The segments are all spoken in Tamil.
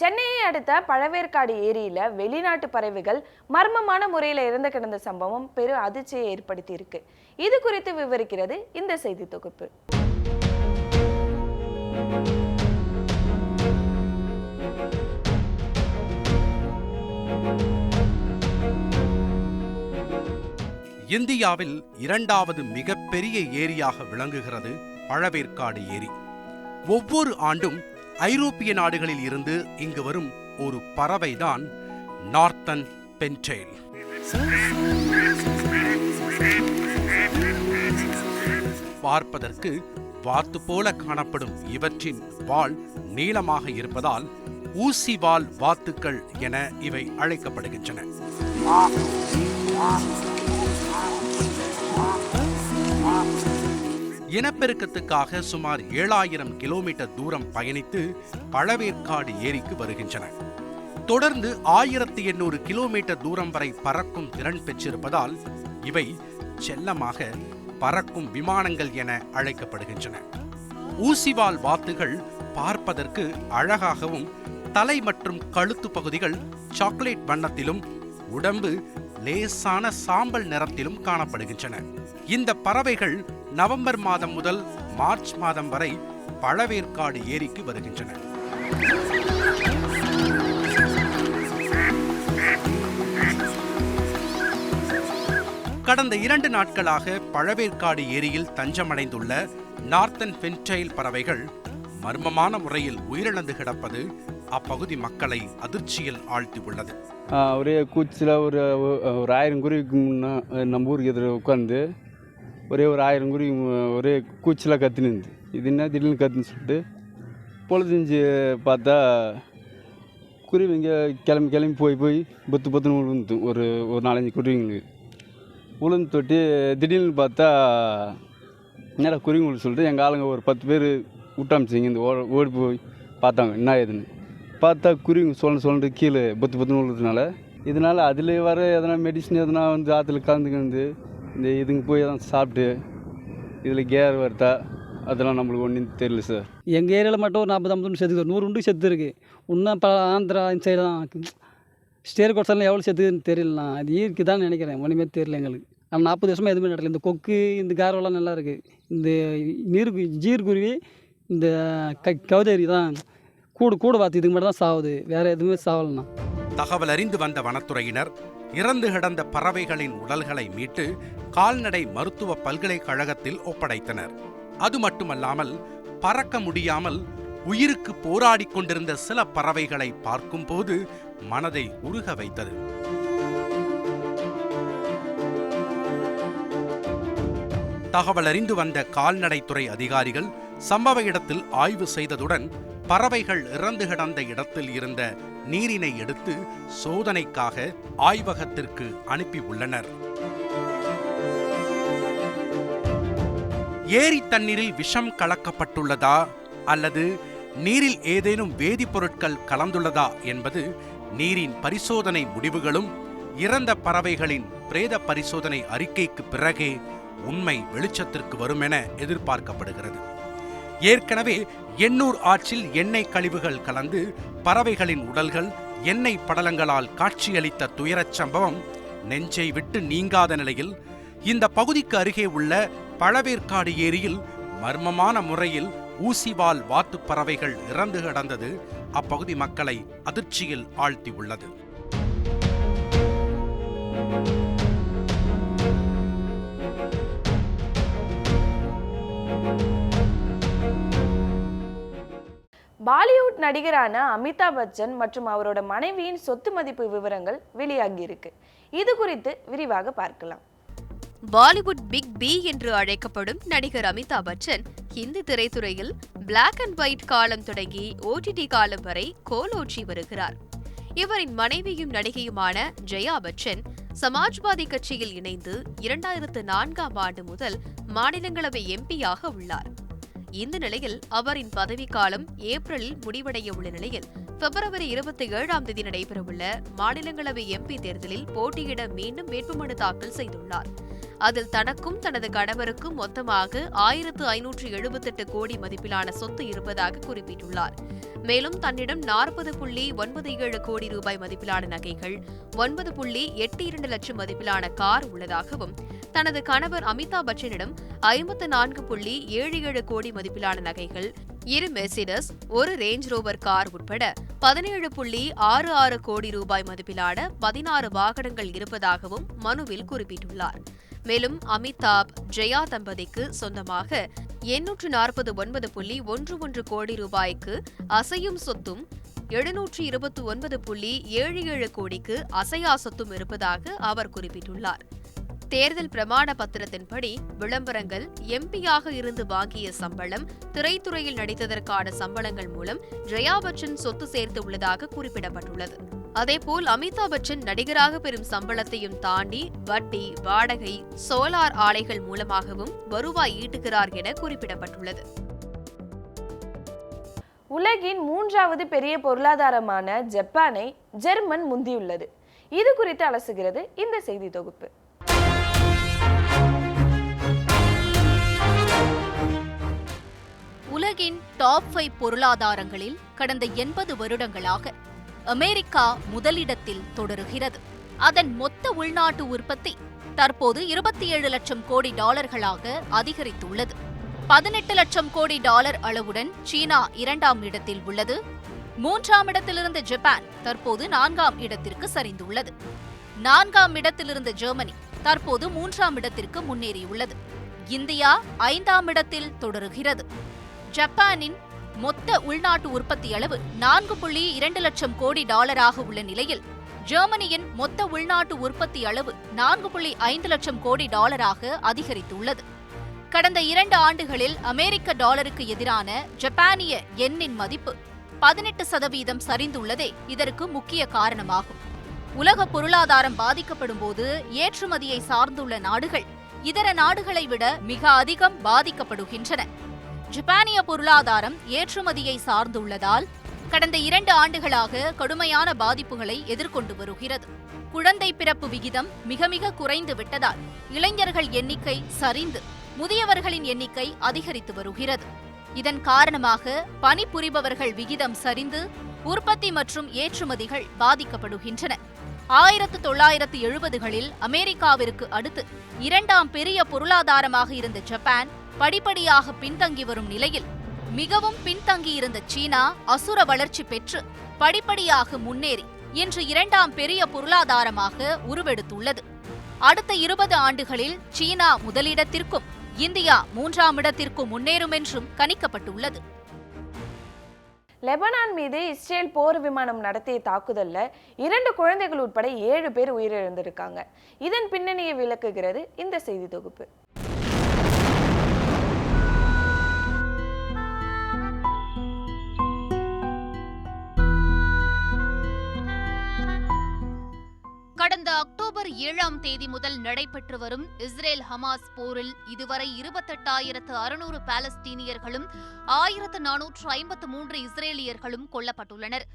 சென்னையை அடுத்த பழவேற்காடு ஏரியில வெளிநாட்டு பறவைகள் மர்மமான முறையில் இறந்து கிடந்த சம்பவம் பெரும் அதிர்ச்சியை ஏற்படுத்தி இருக்கு. இது குறித்து விவரிக்கிறது இந்த செய்தி தொகுப்பு. இந்தியாவில் இரண்டாவது மிகப்பெரிய ஏரியாக விளங்குகிறது பழவேற்காடு ஏரி. ஒவ்வொரு ஆண்டும் ஐரோப்பிய நாடுகளில் இருந்து இங்கு வரும் ஒரு பறவைதான் நார்த்தன் பென்டெயில். பார்ப்பதற்கு வாத்து போல காணப்படும் இவற்றின் வால் நீளமாக இருப்பதால் ஊசி வால் வாத்துக்கள் என இவை அழைக்கப்படுகின்றன. இனப்பெருக்கத்துக்காக சுமார் 7000 கிலோமீட்டர் தூரம் பயணித்து பழவேற்காடு ஏரிக்கு வருகின்றன. தொடர்ந்து 1800 கிலோமீட்டர் தூரம் வரை பறக்கும் திறன் பெற்றிருப்பதால் இவை செல்லமாக பறக்கும் விமானங்கள் என அழைக்கப்படுகின்றன. ஊசிவால் வாத்துகள் பார்ப்பதற்கு அழகாகவும் தலை மற்றும் கழுத்து பகுதிகள் சாக்லேட் வண்ணத்திலும் உடம்பு லேசான சாம்பல் நிறத்திலும் காணப்படுகின்றன. இந்த பறவைகள் நவம்பர் மாதம் முதல் மார்ச் மாதம் வரை பழவேற்காடு ஏரிக்கு வருகின்றன. கடந்த 2 நாட்களாக பழவேற்காடு ஏரியில் தஞ்சமடைந்துள்ள நார்த்தன் பென்டெயில் பறவைகள் மர்மமான முறையில் உயிரிழந்து கிடப்பது அப்பகுதி மக்களை அதிர்ச்சியில் ஆழ்த்தியுள்ளது. ஒரே கூச்சில் ஒரு 1000 குருவிக்கு முன்னே நம்ம ஊருக்கு எதிர உட்காந்து ஒரே ஒரு 1000 குருவி ஒரே கூச்சில் கத்தினுந்து. இது என்ன திடீர்னு கத்துன்னு சொல்லிட்டு பொழுதுஞ்சு பார்த்தா குருவிங்க கிளம்பி போய் பொத்துன்னு விழுந்து ஒரு 4-5 குருவிங்களுக்கு உளுந்து தொட்டி. திடீர்னு பார்த்தா என்னடா குருவிங்களுக்கு சொல்லிட்டு எங்கள் ஆளுங்க ஒரு 10 பேர் விட்டாமிச்சிங்க. இந்த ஓடி போய் பார்த்தாங்க என்ன ஏதுன்னு. பார்த்தா குருவிங்க சொல்லிட்டு கீழே பொத்துன்னு விழுறதுனால இதனால் அதில் வர எதனா மெடிசன் எதனா வந்து ஆற்றுல கலந்துக்கிந்து இந்த இதுங்க போய் எதனா சாப்பிட்டு இதில் கேர் வருதா அதெல்லாம் நம்மளுக்கு ஒன்றும் தெரியல சார். எங்கள் ஏரியாவில் மட்டும் ஒரு 40-50 செத்துக்கு 100 உண்டு செத்து இருக்குது. இன்னும் ஆந்திரா இந்த சைடு தான் ஸ்டேர் கோட்ஸெல்லாம் எவ்வளோ செத்துக்குன்னு தெரியலண்ணா. அது இயற்கை தான் நினைக்கிறேன், ஒன்றுமே தெரியல எங்களுக்கு. ஆனால் 40 வருஷமாக எதுவுமே நடக்கல. இந்த கொக்கு இந்த காரெல்லாம் நல்லா இருக்குது. இந்த ஜீர்குருவி இந்த கவுதேரி தான் கூட பார்த்து இதுக்கு மட்டும் தான் சாவுது, வேறு எதுவுமே சாவலைண்ணா. தகவல் அறிந்து வந்த வனத்துறையினர் இறந்து கிடந்த பறவைகளின் உடல்களை மீட்டு கால்நடை மருத்துவ பல்கலைக்கழகத்தில் ஒப்படைத்தனர். அது மட்டுமல்லாமல் பறக்க முடியாமல் உயிருக்கு போராடி கொண்டிருந்த சில பறவைகளை பார்க்கும்போது மனதை உருக வைத்தது. தகவல் அறிந்து வந்த கால்நடைத்துறை அதிகாரிகள் சம்பவ இடத்தில் ஆய்வு செய்ததுடன் பறவைகள் இறந்து கிடந்த இடத்தில் இருந்த நீரினை எடுத்து சோதனைக்காக ஆய்வகத்திற்கு அனுப்பி உள்ளனர். ஏரி தண்ணீரில் விஷம் கலக்கப்பட்டுள்ளதா அல்லது நீரில் ஏதேனும் வேதிப்பொருட்கள் கலந்துள்ளதா என்பது நீரின் பரிசோதனை முடிவுகளும் இறந்த பறவைகளின் பிரேத பரிசோதனை அறிக்கைக்கு பிறகே உண்மை வெளிச்சத்திற்கு வரும் என எதிர்பார்க்கப்படுகிறது. ஏற்கனவே எண்ணூர் ஆற்றில் எண்ணெய் கழிவுகள் கலந்து பறவைகளின் உடல்கள் எண்ணெய் படலங்களால் காட்சியளித்த துயரச் சம்பவம் நெஞ்சை விட்டு நீங்காத நிலையில் இந்த பகுதிக்கு அருகே உள்ள பழவேற்காடு ஏரியில் மர்மமான முறையில் ஊசிவால் வாத்து பறவைகள் இறந்து கிடந்தது அப்பகுதி மக்களை அதிர்ச்சியில் ஆழ்த்தியுள்ளது. பாலிவுட் நடிகரான அமிதாப் பச்சன் மற்றும் அவரோட மனைவியின் சொத்து மதிப்பு விவரங்கள் வெளியாகி இருக்கு. இது குறித்து விரிவாக பார்க்கலாம். பாலிவுட் பிக் பி என்று அழைக்கப்படும் நடிகர் அமிதாப் பச்சன் ஹிந்தி திரைத்துறையில் பிளாக் அண்ட் ஒயிட் காலம் தொடங்கி OTT காலம் வரை கோலோச்சி வருகிறார். இவரின் மனைவியும் நடிகையுமான ஜெயா பச்சன் சமாஜ்வாதி கட்சியில் இணைந்து 2004ஆம் ஆண்டு முதல் மாநிலங்களவை எம்பியாக உள்ளார். இந்த நிலையில் அவரின் பதவிக்காலம் ஏப்ரலில் முடிவடைய உள்ள நிலையில் பிப்ரவரி 27ஆம் தேதி நடைபெறவுள்ள மாநிலங்களவை எம்பி தேர்தலில் போட்டியிட மீண்டும் வேட்புமனு தாக்கல் செய்துள்ளார். அதில் தனக்கும் தனது கணவருக்கும் மொத்தமாக 1578 கோடி மதிப்பிலான சொத்து இருப்பதாக குறிப்பிட்டுள்ளார். மேலும் தன்னிடம் 40.97 கோடி ரூபாய் மதிப்பிலான நகைகள், 9.82 லட்சம் மதிப்பிலான கார் உள்ளதாகவும், தனது கணவர் அமிதாப் பச்சனிடம் 54.77 கோடி மதிப்பிலான நகைகள், 2 மெர்சிடஸ், 1 ரேஞ்ச் ரோவர் கார் உட்பட 17.66 கோடி ரூபாய் மதிப்பிலான 16 வாகனங்கள் இருப்பதாகவும் மனுவில் குறிப்பிட்டுள்ளார். மேலும் அமிதாப், ஜெயா தம்பதிக்கு சொந்தமாக 849.11 கோடி ரூபாய்க்கு அசையும் சொத்தும், 729.77 கோடிக்கு அசையா சொத்தும் இருப்பதாக அவர் குறிப்பிட்டுள்ளார். தேர்தல் பிரமாண பத்திரத்தின்படி விளம்பரங்கள், எம்பியாக இருந்து வாங்கிய சம்பளம், திரைத்துறையில் நடித்ததற்கான சம்பளங்கள் மூலம் ஜெயா பச்சன் சொத்து சேர்த்து உள்ளதாக குறிப்பிடப்பட்டுள்ளது. அதேபோல் அமிதாப் பச்சன் நடிகராக பெறும் சம்பளத்தையும் தாண்டி வட்டி, வாடகை, சோலார் ஆலைகள் மூலமாகவும் வருவாய் ஈட்டுகிறார் என குறிப்பிடப்பட்டுள்ளது. உலகின் 3வது பெரிய பொருளாதாரமான ஜப்பானை ஜெர்மன் முந்தியுள்ளது. இது குறித்து அலசுகிறது இந்த செய்தி தொகுப்பு. உலகின் டாப் 5 பொருளாதாரங்களில் கடந்த 80 வருடங்களாக அமெரிக்கா முதலிடத்தில் தொடருகிறது. அதன் மொத்த உள்நாட்டு உற்பத்தி தற்போது 27 லட்சம் கோடி டாலர்களாக அதிகரித்துள்ளது. 18 லட்சம் கோடி டாலர் அளவுடன் சீனா 2ஆம் இடத்தில் உள்ளது. 3ஆம் இடத்திலிருந்த ஜப்பான் தற்போது 4ஆம் இடத்திற்கு சரிந்துள்ளது. 4ஆம் இடத்திலிருந்த ஜெர்மனி தற்போது 3ஆம் இடத்திற்கு முன்னேறியுள்ளது. இந்தியா 5ஆம் இடத்தில் தொடருகிறது. ஜப்பானின் மொத்த உள்நாட்டு உற்பத்தி அளவு 4.2 லட்சம் கோடி டாலராக உள்ள நிலையில் ஜெர்மனியின் மொத்த உள்நாட்டு உற்பத்தி அளவு 4.5 லட்சம் கோடி டாலராக அதிகரித்துள்ளது. கடந்த 2 ஆண்டுகளில் அமெரிக்க டாலருக்கு எதிரான ஜப்பானிய யென்னின் மதிப்பு 18% சரிந்துள்ளதே இதற்கு முக்கிய காரணமாகும். உலக பொருளாதாரம் பாதிக்கப்படும் போது ஏற்றுமதியை சார்ந்துள்ள நாடுகள் இதர நாடுகளை விட மிக அதிகம் பாதிக்கப்படுகின்றன. ஜப்பானிய பொருளாதாரம் ஏற்றுமதியை சார்ந்துள்ளதால் கடந்த 2 ஆண்டுகளாக கடுமையான பாதிப்புகளை எதிர்கொண்டு வருகிறது. குழந்தை பிறப்பு விகிதம் மிக குறைந்து விட்டதால் இளைஞர்கள் எண்ணிக்கை சரிந்து முதியவர்களின் எண்ணிக்கை அதிகரித்து வருகிறது. இதன் காரணமாக பணிபுரிபவர்கள் விகிதம் சரிந்து உற்பத்தி மற்றும் ஏற்றுமதிகள் பாதிக்கப்படுகின்றன. 1970களில் அமெரிக்காவிற்கு அடுத்து 2ஆம் பெரிய பொருளாதாரமாக இருந்த ஜப்பான் படிப்படியாக பின்தங்கி வரும் நிலையில் மிகவும் பின்தங்கியிருந்த சீனா அசுர வளர்ச்சி பெற்று படிப்படியாக முன்னேறி இன்று 2ஆம் பெரிய பொருளாதாரமாக உருவெடுத்துள்ளது. அடுத்த 20 ஆண்டுகளில் சீனா முதலிடத்திற்கும் இந்தியா 3ஆம் இடத்திற்கும் முன்னேறும் என்றும் கணிக்கப்பட்டுள்ளது. லெபனான் மீது இஸ்ரேல் போர் விமானம் நடத்திய தாக்குதல்ல 2 குழந்தைகள் உட்பட 7 பேர் உயிரிழந்திருக்காங்க. இதன் பின்னணியை விளக்குகிறது இந்த செய்தி தொகுப்பு. கடந்த அக்டோபர் 7ஆம் தேதி முதல் நடைபெற்று வரும் இஸ்ரேல் ஹமாஸ் போரில் இதுவரை 28,600 பாலஸ்தீனியர்களும் 1,453 இஸ்ரேலியர்களும் கொல்லப்பட்டுள்ளனர்.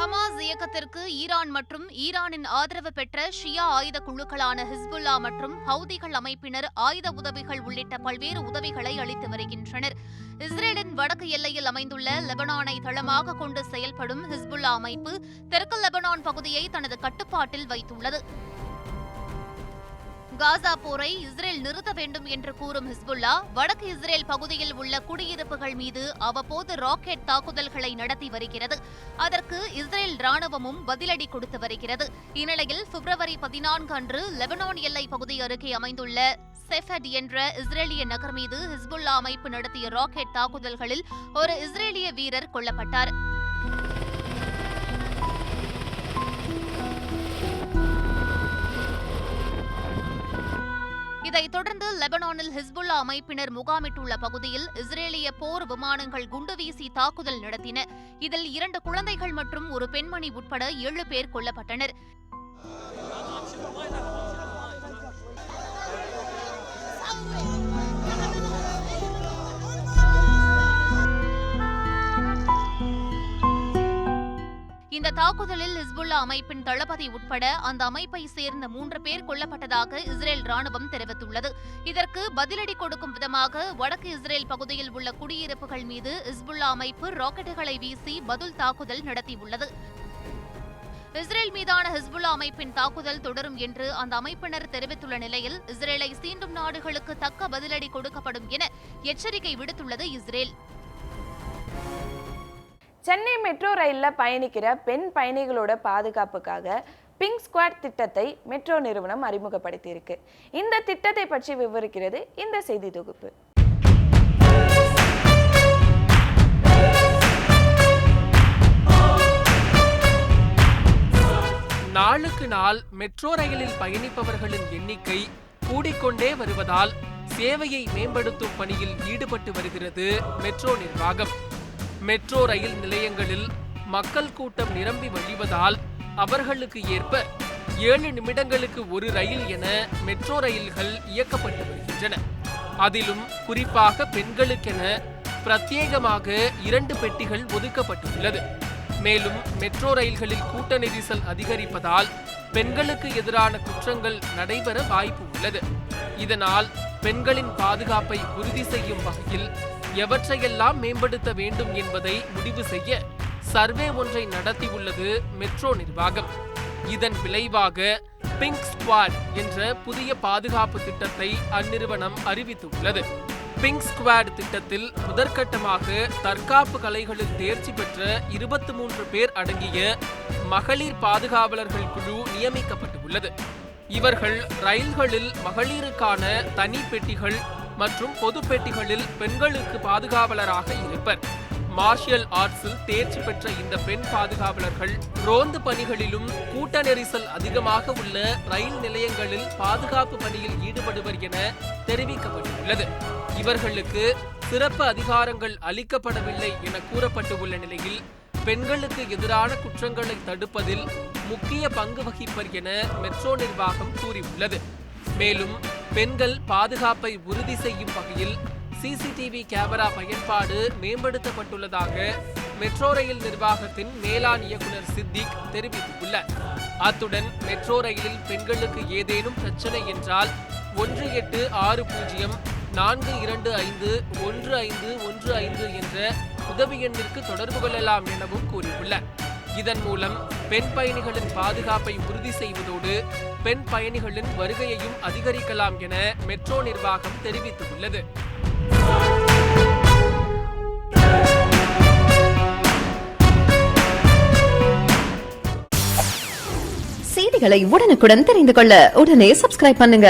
ஹமாஸ் இயக்கத்திற்கு ஈரான் மற்றும் ஈரானின் ஆதரவு பெற்ற ஷியா ஆயுத குழுக்களான ஹிஸ்புல்லா மற்றும் ஹவுதிகள் அமைப்பினர் ஆயுத உதவிகள் உள்ளிட்ட பல்வேறு உதவிகளை அளித்து வருகின்றனர். இஸ்ரேலின் வடக்கு எல்லையில் அமைந்துள்ள லெபனானை தளமாக கொண்டு செயல்படும் ஹிஸ்புல்லா அமைப்பு தெற்கு லெபனான் பகுதியை தனது கட்டுப்பாட்டில் வைத்துள்ளது. காசா போரை இஸ்ரேல் நிறுத்த வேண்டும் என்று கூறும் ஹிஸ்புல்லா வடக்கு இஸ்ரேல் பகுதியில் உள்ள குடியிருப்புகள் மீது அவ்வப்போது ராக்கெட் தாக்குதல்களை நடத்தி வருகிறது. அதற்கு இஸ்ரேல் ராணுவமும் பதிலடி கொடுத்து வருகிறது. இந்நிலையில் பிப்ரவரி 14 அன்று லெபனான் எல்லை பகுதி அருகே அமைந்துள்ள செஃபட் என்ற இஸ்ரேலிய நகர் மீது ஹிஸ்புல்லா அமைப்பு நடத்திய ராக்கெட் தாக்குதல்களில் ஒரு இஸ்ரேலிய வீரர் கொல்லப்பட்டார். இதைத் தொடர்ந்து லெபனானில் ஹிஸ்புல்லா அமைப்பினர் முகாமிட்டுள்ள பகுதியில் இஸ்ரேலிய போர் விமானங்கள் குண்டுவீசி தாக்குதல் நடத்தின. இதில் 2 குழந்தைகள் மற்றும் ஒரு பெண்மணி உட்பட 7 பேர் கொல்லப்பட்டனர். இந்த தாக்குதலில் ஹிஸ்புல்லா அமைப்பின் தளபதி உட்பட அந்த அமைப்பை சேர்ந்த 3 பேர் கொல்லப்பட்டதாக இஸ்ரேல் ராணுவம் தெரிவித்துள்ளது. இதற்கு பதிலடி கொடுக்கும் விதமாக வடக்கு இஸ்ரேல் பகுதியில் உள்ள குடியிருப்புகள் மீது ஹிஸ்புல்லா அமைப்பு ராக்கெட்டுகளை வீசி பதில் தாக்குதல் நடத்தியுள்ளது. இஸ்ரேல் மீதான ஹிஸ்புல்லா அமைப்பின் தாக்குதல் தொடரும் என்று அந்த அமைப்பினர் தெரிவித்துள்ள நிலையில் இஸ்ரேலை சீண்டும் நாடுகளுக்கு தக்க பதிலடி கொடுக்கப்படும் என எச்சரிக்கை விடுத்துள்ளது இஸ்ரேல். சென்னை மெட்ரோ ரயிலில் பயணிக்கிற பெண் பயணிகளோட பாதுகாப்புக்காக பிங்க் ஸ்குவாட் திட்டத்தை மெட்ரோ நிறுவனம் அறிமுகப்படுத்தியிருக்கு. இந்த திட்டத்தை பற்றி விவரிக்கிறது இந்த செய்தி தொகுப்பு. நாளுக்கு நாள் மெட்ரோ ரயிலில் பயணிப்பவர்களின் எண்ணிக்கை கூடிக்கொண்டே வருவதால் சேவையை மேம்படுத்தும் பணியில் ஈடுபட்டு வருகிறது மெட்ரோ நிர்வாகம். மெட்ரோ ரயில் நிலையங்களில் மக்கள் கூட்டம் நிரம்பி வழிவதால் அவர்களுக்கு ஏற்ப 7 நிமிடங்களுக்கு ஒரு ரயில் என மெட்ரோ ரயில்கள் இயக்கப்பட்டு வருகின்றன. அதிலும் குறிப்பாக பெண்களுக்கென பிரத்யேகமாக 2 பெட்டிகள் ஒதுக்கப்பட்டுள்ளது. மேலும் மெட்ரோ ரயில்களில் கூட்ட நெரிசல் அதிகரிப்பதால் பெண்களுக்கு எதிரான குற்றங்கள் நடைபெற வாய்ப்பு உள்ளது. இதனால் பெண்களின் பாதுகாப்பை உறுதி செய்யும் வகையில் எவற்றையெல்லாம் மேம்படுத்த வேண்டும் என்பதை முடிவு செய்ய சர்வே ஒன்றை நடத்தியுள்ளது மெட்ரோ நிர்வாகம். இதன் விளைவாக பிங்க் ஸ்குவாட் என்ற புதிய பாதுகாப்பு திட்டத்தை அந்நிறுவனம் அறிவித்துள்ளது. பிங்க் ஸ்குவாட் திட்டத்தில் முதற்கட்டமாக தற்காப்பு கலைகளில் தேர்ச்சி பெற்ற 23 பேர் அடங்கிய மகளிர் பாதுகாவலர்கள் குழு நியமிக்கப்பட்டுள்ளது. இவர்கள் ரயில்களில் மகளிருக்கான தனி பெட்டிகள் மற்றும் பொது பெட்டிகளில் பெண்களுக்கு பாதுகாவலராக இருப்பர். மார்ஷியல் ஆர்ட்ஸில் தேர்ச்சி பெற்ற இந்த பெண் பாதுகாவலர்கள் ரோந்து பணிகளிலும் கூட்ட நெரிசல் அதிகமாக உள்ள ரயில் நிலையங்களில் பாதுகாப்பு பணியில் ஈடுபடுவர் என தெரிவிக்கப்பட்டுள்ளது. இவர்களுக்கு சிறப்பு அதிகாரங்கள் அளிக்கப்படவில்லை என கூறப்பட்டுள்ள நிலையில் பெண்களுக்கு எதிரான குற்றங்களை தடுப்பதில் முக்கிய பங்கு வகிப்பர் என மெட்ரோ நிர்வாகம் கூறியுள்ளது. மேலும் பெண்கள் பாதுகாப்பை உறுதி செய்யும் வகையில் சிசிடிவி கேமரா பயன்பாடு மேம்படுத்தப்பட்டுள்ளதாக மெட்ரோ ரயில் நிர்வாகத்தின் மேலாண் இயக்குனர் சித்திக் தெரிவித்துள்ளார். அத்துடன் மெட்ரோ ரயிலில் பெண்களுக்கு ஏதேனும் பிரச்சனை என்றால் 186042515115 என்ற உதவி எண்ணிற்கு தொடர்பு கொள்ளலாம் எனவும் கூறியுள்ளார். இதன் மூலம் பெண் பயணிகளின் பாதுகாப்பை உறுதி செய்வதோடு பெண் பயணிகளின் வருகையையும் அதிகரிக்கலாம் என மெட்ரோ நிர்வாகம் தெரிவித்துள்ளது. செய்திகளை உடனுக்குடன் தெரிந்து கொள்ள உடனே சப்ஸ்கிரைப் பண்ணுங்க.